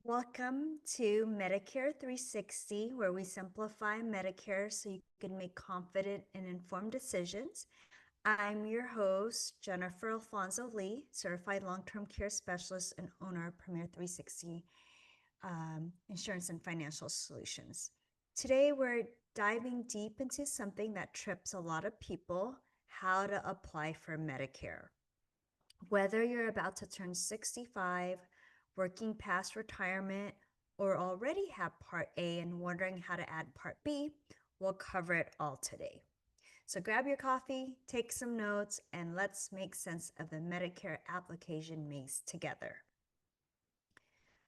Welcome to Medicare 360, where we simplify Medicare so you can make confident and informed decisions. I'm your host, Jennifer Alfonso Lee, certified long-term care specialist and owner of Premier 360 Insurance and Financial Solutions. Today, we're diving deep into something that trips a lot of people: how to apply for Medicare. Whether you're about to turn 65, working past retirement, or already have Part A and wondering how to add Part B, we'll cover it all today. So grab your coffee, take some notes, and let's make sense of the Medicare application maze together.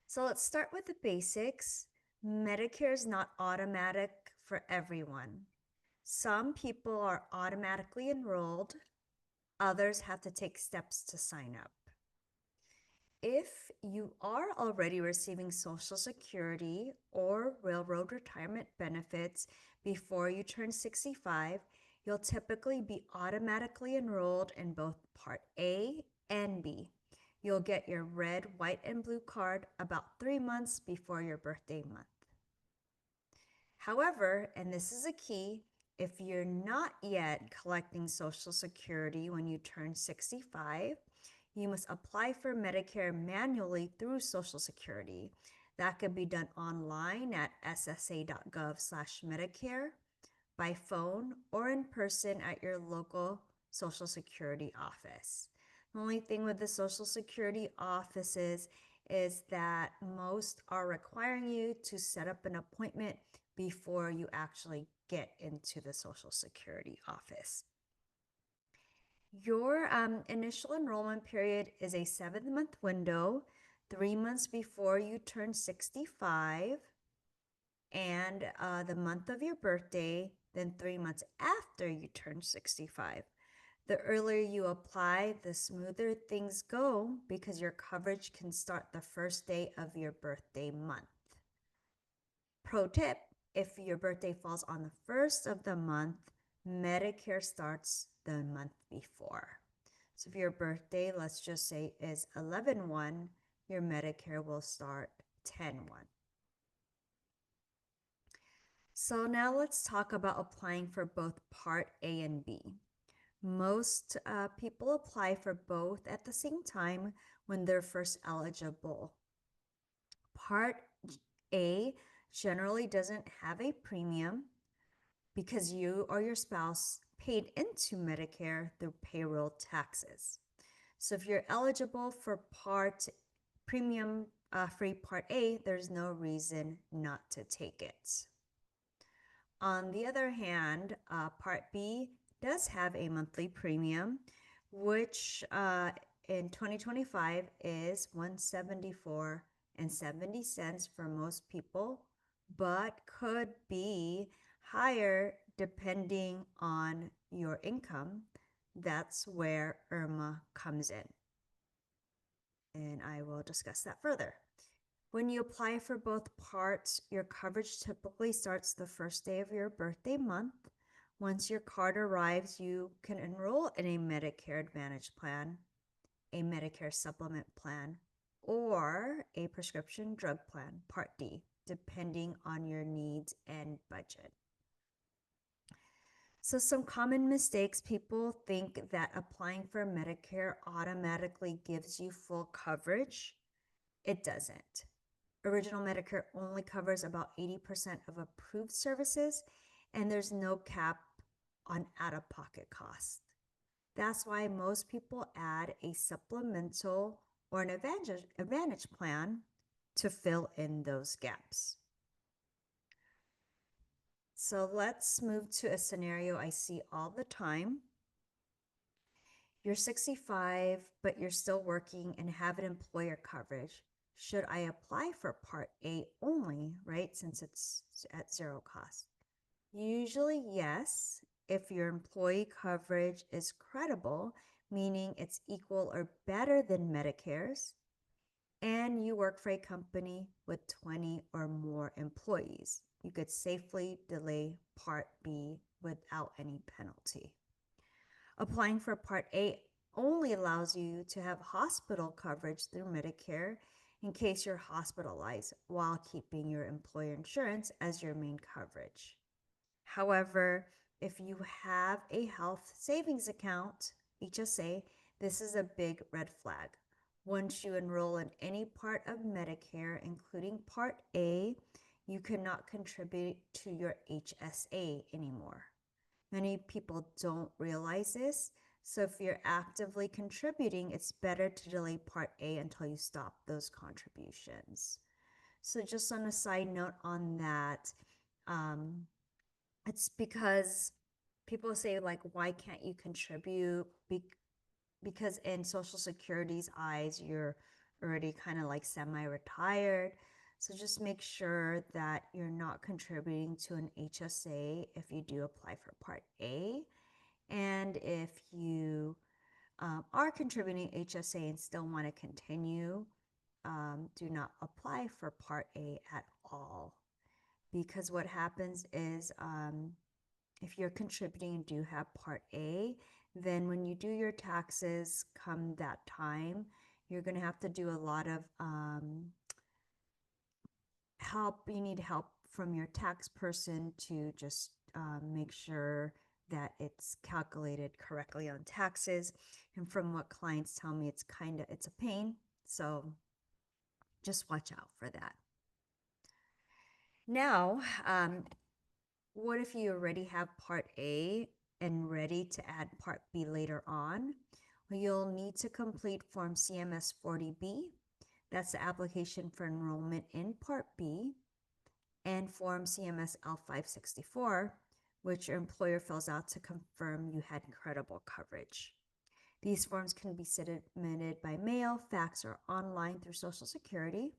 So let's start with the basics. Medicare is not automatic for everyone. Some people are automatically enrolled, others have to take steps to sign up. If you are already receiving Social Security or Railroad retirement benefits before you turn 65, you'll typically be automatically enrolled in both Part A and B. You'll get your red, white, and blue card about 3 months before your birthday month. However, and this is a key, if you're not yet collecting Social Security when you turn 65, you must apply for Medicare manually through Social Security. That could be done online at ssa.gov/Medicare, by phone, or in person at your local Social Security office. The only thing with the Social Security offices is that most are requiring you to set up an appointment before you actually get into the Social Security office. Your initial enrollment period is a 7-month window, 3 months before you turn 65, and the month of your birthday, then 3 months after you turn 65. The earlier you apply, the smoother things go because your coverage can start the first day of your birthday month. Pro tip: if your birthday falls on the first of the month, Medicare starts the month before. So if your birthday, let's just say, is 11/1, your Medicare will start 10/1. So now let's talk about applying for both Part A and B. Most people apply for both at the same time when they're first eligible. Part A generally doesn't have a premium because you or your spouse paid into Medicare through payroll taxes. So if you're eligible for Part Premium free Part A, there's no reason not to take it. On the other hand, Part B does have a monthly premium, which in 2025 is $174.70 for most people, but could be higher depending on your income. That's where IRMA comes in, and I will discuss that further. When you apply for both parts, your coverage typically starts the first day of your birthday month. Once your card arrives, you can enroll in a Medicare Advantage plan, a Medicare Supplement plan, or a prescription drug plan, Part D, depending on your needs and budget. So some common mistakes: people think that applying for Medicare automatically gives you full coverage. It doesn't. Original Medicare only covers about 80% of approved services, and there's no cap on out-of-pocket costs. That's why most people add a supplemental or an advantage plan to fill in those gaps. So let's move to a scenario I see all the time. You're 65, but you're still working and have an employer coverage. Should I apply for Part A only, right? Since it's at zero cost. Usually, yes, if your employee coverage is credible, meaning it's equal or better than Medicare's, and you work for a company with 20 or more employees. You could safely delay Part B without any penalty. Applying for Part A only allows you to have hospital coverage through Medicare in case you're hospitalized while keeping your employer insurance as your main coverage. However, if you have a health savings account, HSA, this is a big red flag. Once you enroll in any part of Medicare, including Part A, you cannot contribute to your HSA anymore. Many people don't realize this, so if you're actively contributing, it's better to delay Part A until you stop those contributions. So, just on a side note on that, um, it's because people say, like, why can't you contribute? Because in Social Security's eyes, you're already kind of like semi-retired. So just make sure that you're not contributing to an HSA if you do apply for Part A. And if you are contributing HSA and still want to continue, do not apply for Part A at all. Because what happens is, if you're contributing and do have Part A, then when you do your taxes come that time, you're going to have to do a lot of help. You need help from your tax person to just make sure that it's calculated correctly on taxes. And from what clients tell me, it's a pain. So just watch out for that. Now, what if you already have Part A and ready to add Part B later on? Well, you'll need to complete Form CMS 40B. That's the application for enrollment in Part B, and Form CMS L564, which your employer fills out to confirm you had credible coverage. These forms can be submitted by mail, fax, or online through Social Security.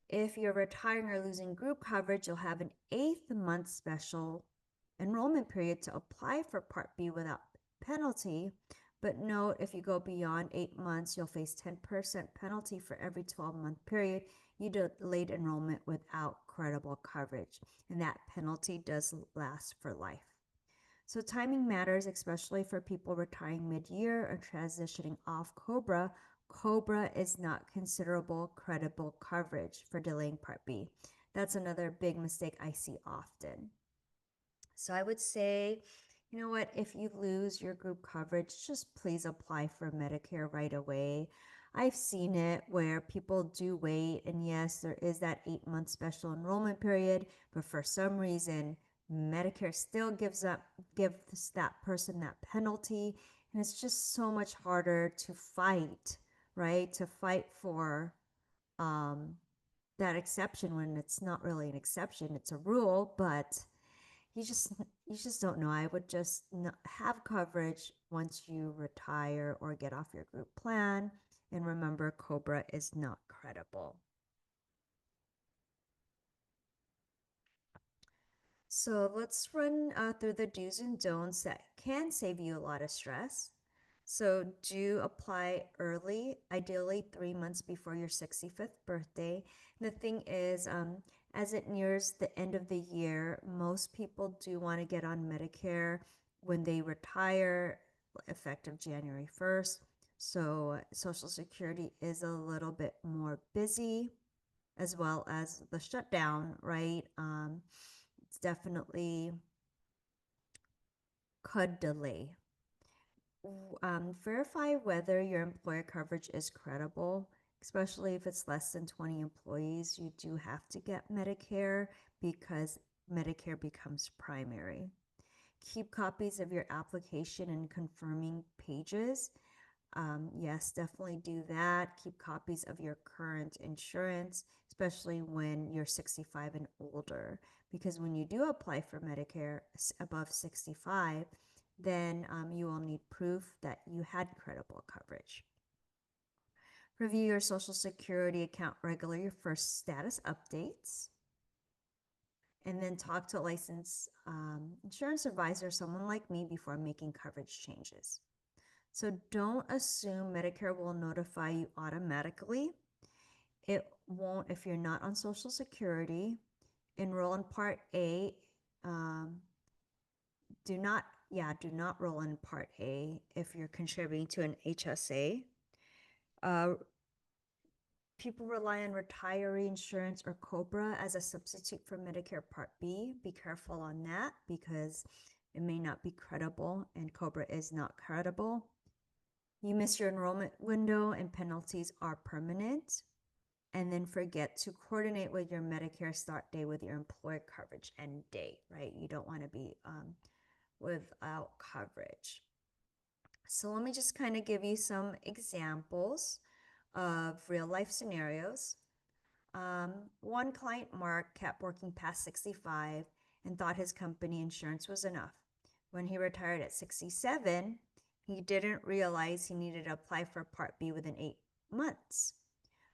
If you're retiring or losing group coverage, you'll have an 8th-month special enrollment period to apply for Part B without penalty. But note, if you go beyond 8 months, you'll face 10% penalty for every 12-month period you delayed enrollment without credible coverage. And that penalty does last for life. So timing matters, especially for people retiring mid-year or transitioning off COBRA. COBRA is not considerable credible coverage for delaying Part B. That's another big mistake I see often. So I would say, you know what, if you lose your group coverage, just please apply for Medicare right away. I've seen it where people do wait, and yes, there is that 8-month special enrollment period, but for some reason, Medicare still gives that person that penalty, and it's just so much harder to fight, right? To fight for that exception when it's not really an exception, it's a rule, but you just don't know. I would just have coverage once you retire or get off your group plan, and remember, COBRA is not credible. So let's run through the do's and don'ts that can save you a lot of stress. So do apply early, ideally 3 months before your 65th birthday. The thing is, as it nears the end of the year, most people do want to get on Medicare when they retire, effective January 1st. So Social Security is a little bit more busy, as well as the shutdown, right? It's definitely could delay. Verify whether your employer coverage is credible, especially if it's less than 20 employees. You do have to get Medicare because Medicare becomes primary. Keep copies of your application and confirming pages. Yes, definitely do that. Keep copies of your current insurance, especially when you're 65 and older, because when you do apply for Medicare above 65, then you will need proof that you had credible coverage. Review your Social Security account regularly for status updates. And then talk to a licensed insurance advisor, someone like me, before making coverage changes. So don't assume Medicare will notify you automatically. It won't if you're not on Social Security. Enroll in Part A. Do not roll in Part A if you're contributing to an HSA. People rely on retiree insurance or COBRA as a substitute for Medicare Part B. Be careful on that because it may not be credible, and COBRA is not credible. You miss your enrollment window and penalties are permanent. And then forget to coordinate with your Medicare start date with your employer coverage end date, right? You don't want to be without coverage. So let me just kind of give you some examples of real life scenarios. One client, Mark, kept working past 65 and thought his company insurance was enough. When he retired at 67, he didn't realize he needed to apply for Part B within 8 months.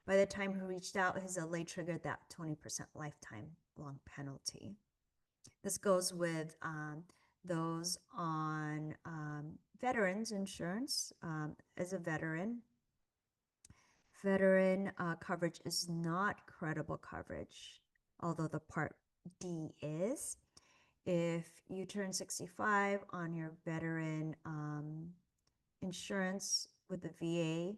By the time he reached out, his LA triggered that 20% lifetime long penalty. This goes with those on veterans insurance. As a veteran, coverage is not credible coverage, although the Part D is. If you turn 65 on your veteran insurance with the VA,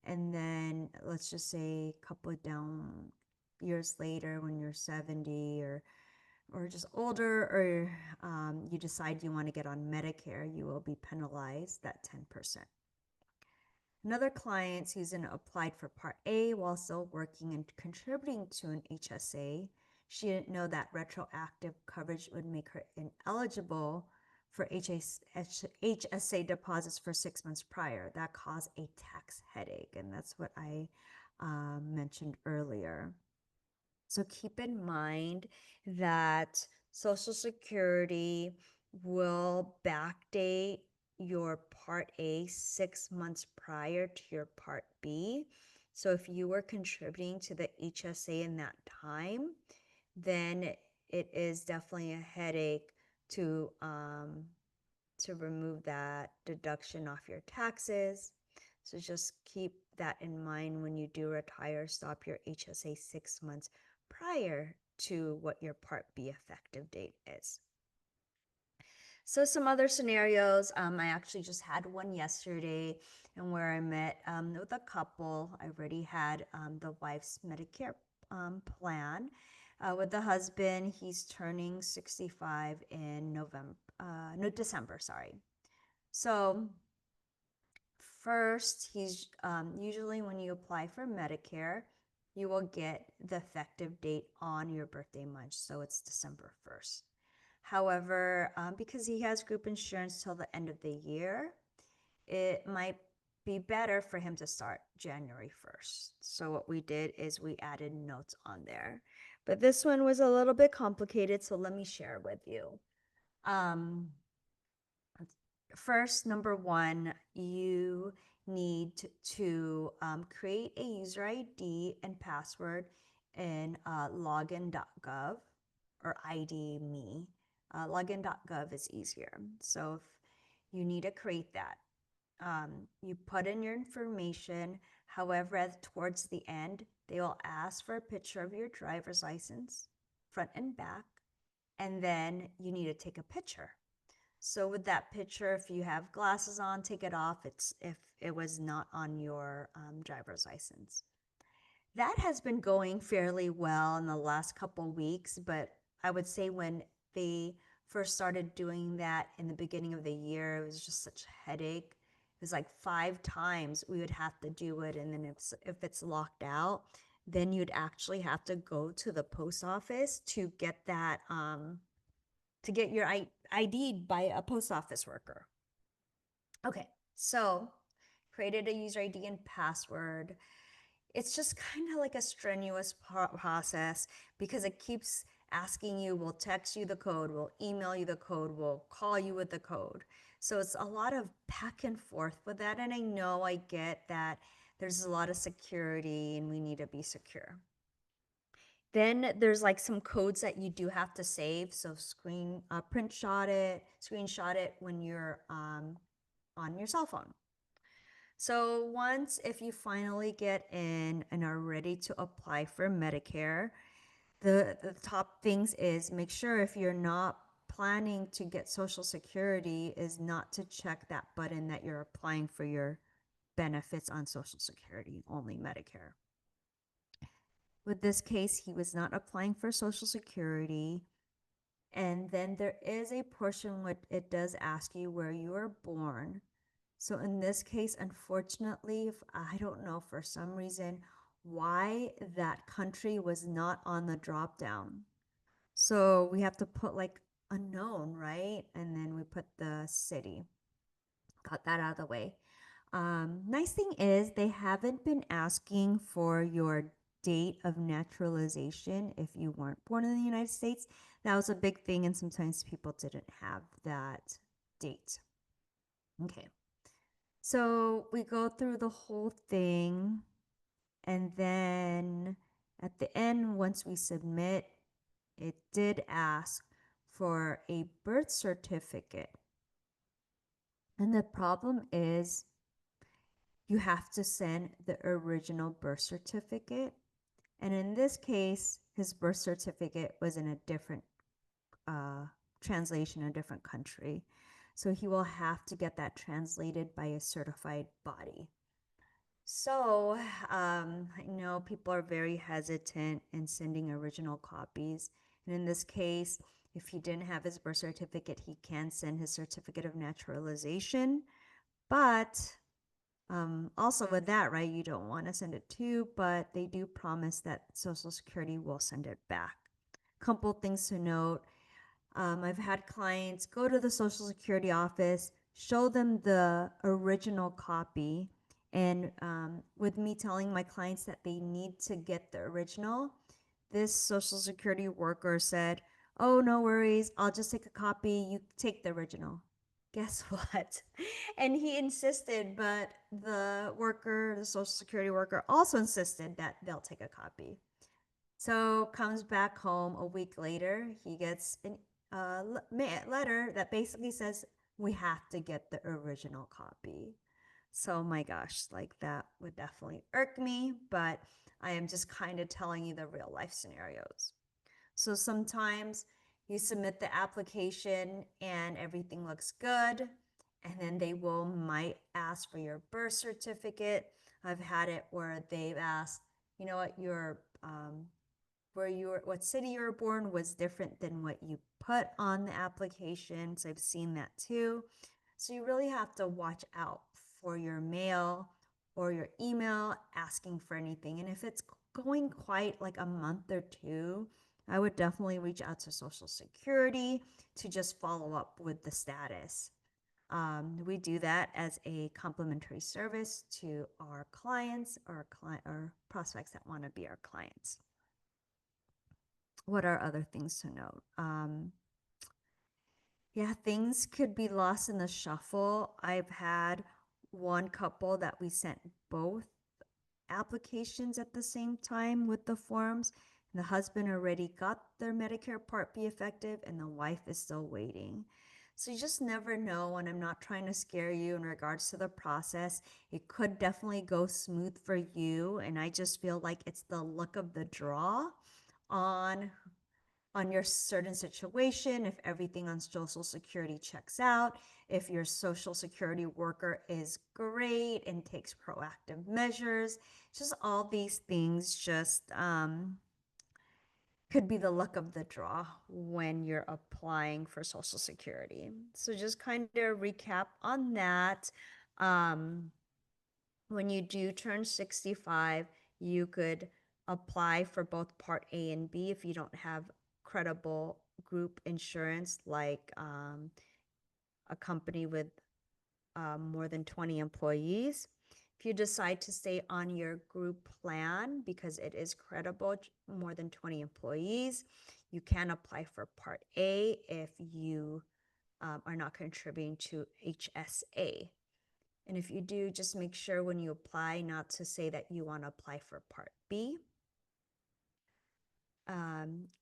and then let's just say a couple of down years later when you're 70 or just older, or you decide you want to get on Medicare, you will be penalized that 10%. Another client, Susan, applied for Part A while still working and contributing to an HSA. She didn't know that retroactive coverage would make her ineligible for HSA deposits for 6 months prior. That caused a tax headache, and that's what I mentioned earlier. So keep in mind that Social Security will backdate your Part A 6 months prior to your Part B. So if you were contributing to the HSA in that time, then it is definitely a headache to remove that deduction off your taxes. So just keep that in mind when you do retire. Stop your HSA 6 months prior to what your Part B effective date is. So some other scenarios, I actually just had one yesterday, and where I met with a couple. I already had the wife's Medicare plan. With the husband, he's turning 65 in December, sorry. So first, he's usually when you apply for Medicare, you will get the effective date on your birthday month, so it's December 1st. However, because he has group insurance till the end of the year, it might be better for him to start January 1st. So what we did is we added notes on there. But this one was a little bit complicated, so let me share with you. First, number one, you need to create a user ID and password in login.gov or ID me. Login.gov is easier. So if you need to create that, you put in your information. However, towards the end, they will ask for a picture of your driver's license, front and back, and then you need to take a picture. So with that picture, if you have glasses on, take it off. If it was not on your driver's license. That has been going fairly well in the last couple weeks, but I would say when they first started doing that in the beginning of the year, it was just such a headache. It was like 5 times we would have to do it, and then if it's locked out, then you'd actually have to go to the post office to get that to get your ID'd by a post office worker. Okay, so created a user ID and password. It's just kind of like a strenuous process because it keeps asking you, we'll text you the code, we'll email you the code, we'll call you with the code. So it's a lot of back and forth with that. And I know I get that there's a lot of security and we need to be secure. Then there's like some codes that you do have to save. So screenshot it when you're on your cell phone. So once, if you finally get in and are ready to apply for Medicare, the top things is make sure if you're not planning to get Social Security is not to check that button that you're applying for your benefits on Social Security, only Medicare. With this case, he was not applying for Social Security. And then there is a portion where it does ask you where you were born. So in this case, unfortunately, if I don't know for some reason why that country was not on the drop down. So we have to put like unknown, right? And then we put the city. Got that out of the way. Nice thing is they haven't been asking for your date of naturalization if you weren't born in the United States. That was a big thing, and sometimes people didn't have that date. Okay, so we go through the whole thing, and then at the end, once we submit, it did ask for a birth certificate. And the problem is you have to send the original birth certificate. And in this case, his birth certificate was in a different translation, a different country. So he will have to get that translated by a certified body. So I know people are very hesitant in sending original copies. And in this case, if he didn't have his birth certificate, he can send his certificate of naturalization. But also with that, right, you don't want to send it to, but they do promise that Social Security will send it back. Couple things to note. I've had clients go to the Social Security office, show them the original copy, and with me telling my clients that they need to get the original, this Social Security worker said, "Oh, no worries, I'll just take a copy, you take the original." Guess what? And he insisted, but the Social Security worker also insisted that they'll take a copy. So comes back home a week later, he gets a letter that basically says we have to get the original copy. So my gosh, like that would definitely irk me, but I am just kind of telling you the real life scenarios. So sometimes you submit the application and everything looks good, and then they might ask for your birth certificate. I've had it where they've asked, you know what, what city you were born was different than what you put on the application. So I've seen that too. So you really have to watch out for your mail or your email asking for anything. And if it's going quite like a month or two, I would definitely reach out to Social Security to just follow up with the status. We do that as a complimentary service to our clients or prospects that want to be our clients. What are other things to note? Yeah, things could be lost in the shuffle. I've had one couple that we sent both applications at the same time with the forms. And the husband already got their Medicare Part B effective, and the wife is still waiting. So you just never know, and I'm not trying to scare you in regards to the process. It could definitely go smooth for you, and I just feel like it's the luck of the draw on your certain situation, if everything on Social Security checks out, if your Social Security worker is great and takes proactive measures, just all these things just could be the luck of the draw when you're applying for Social Security. So just kind of recap on that. Um, when you do turn 65, you could apply for both Part A and B if you don't have credible group insurance like a company with more than 20 employees. If you decide to stay on your group plan because it is credible, more than 20 employees, you can apply for Part A if you are not contributing to HSA. And if you do, just make sure when you apply not to say that you want to apply for Part B.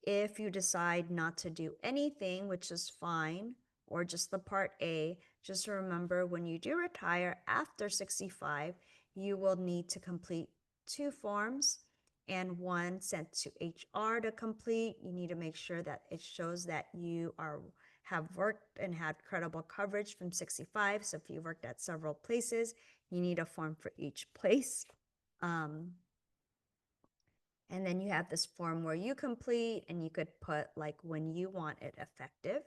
If you decide not to do anything, which is fine, or just the Part A, just remember when you do retire after 65, you will need to complete 2 forms and one sent to HR to complete. You need to make sure that it shows that you have worked and had credible coverage from 65. So if you worked at several places, you need a form for each place. And then you have this form where you complete and you could put like when you want it effective.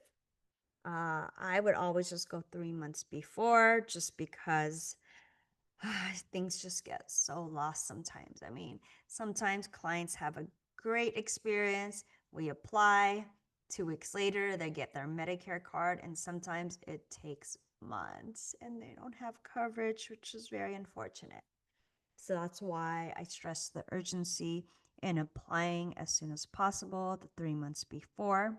I would always just go 3 months before just because things just get so lost sometimes. I mean, sometimes clients have a great experience. We apply. 2 weeks later, they get their Medicare card, and sometimes it takes months and they don't have coverage, which is very unfortunate. So that's why I stress the urgency in applying as soon as possible, the 3 months before.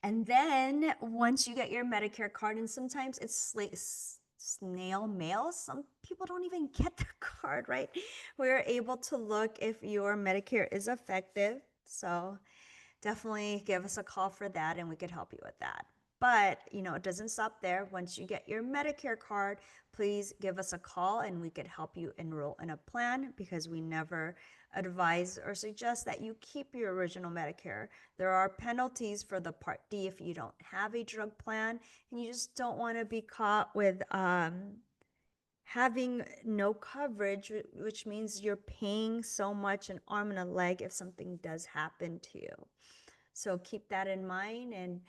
And then once you get your Medicare card, and sometimes it's like snail mail, some people don't even get the card, right? We're able to look if your Medicare is effective. So definitely give us a call for that and we could help you with that. But, it doesn't stop there. Once you get your Medicare card, please give us a call and we could help you enroll in a plan because we never advise or suggest that you keep your original Medicare. There are penalties for the Part D if you don't have a drug plan and you just don't want to be caught with having no coverage, which means you're paying so much an arm and a leg if something does happen to you. So keep that in mind. And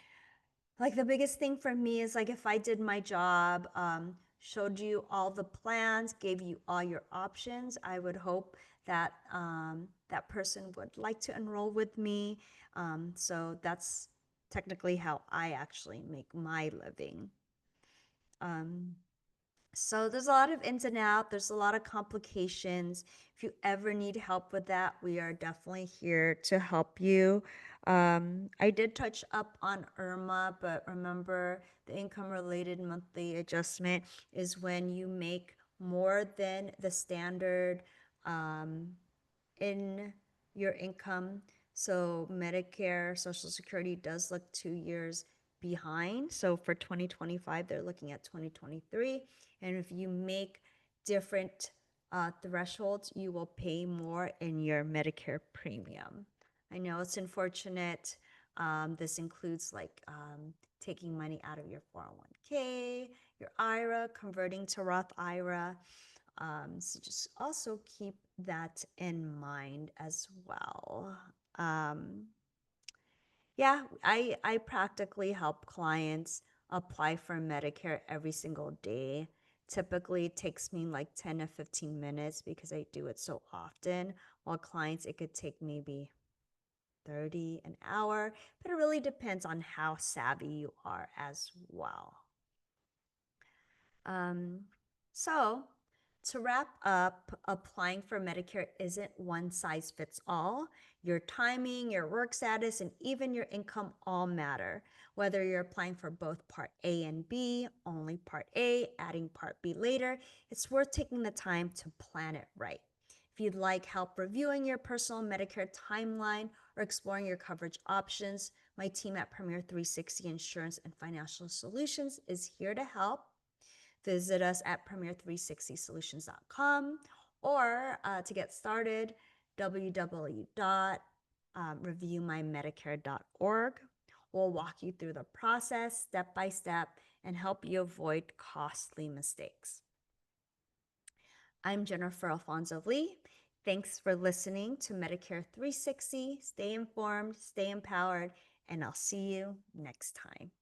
like the biggest thing for me is like if I did my job, showed you all the plans, gave you all your options, I would hope that that person would like to enroll with me. So that's technically how I actually make my living. Um, so there's a lot of ins and outs, there's a lot of complications. If you ever need help with that, we are definitely here to help you. I did touch up on IRMA, but remember the income related monthly adjustment is when you make more than the standard um, in your income. So Medicare, Social Security does look 2 years behind. So for 2025, they're looking at 2023. And if you make different thresholds, you will pay more in your Medicare premium. I know it's unfortunate. This includes like taking money out of your 401k, your IRA, converting to Roth IRA. So just also keep that in mind as well. Um, yeah, I practically help clients apply for Medicare every single day. Typically, it takes me like 10 to 15 minutes because I do it so often. While clients, it could take maybe 30 an hour, but it really depends on how savvy you are as well. Um, so, to wrap up, applying for Medicare isn't one size fits all. Your timing, your work status, and even your income all matter. Whether you're applying for both Part A and B, only Part A, adding Part B later, it's worth taking the time to plan it right. If you'd like help reviewing your personal Medicare timeline or exploring your coverage options, my team at Premier 360 Insurance and Financial Solutions is here to help. Visit us at premier360solutions.com or to get started, www.reviewmymedicare.org. We'll walk you through the process step by step and help you avoid costly mistakes. I'm Jennifer Alfonso Lee. Thanks for listening to Medicare 360. Stay informed, stay empowered, and I'll see you next time.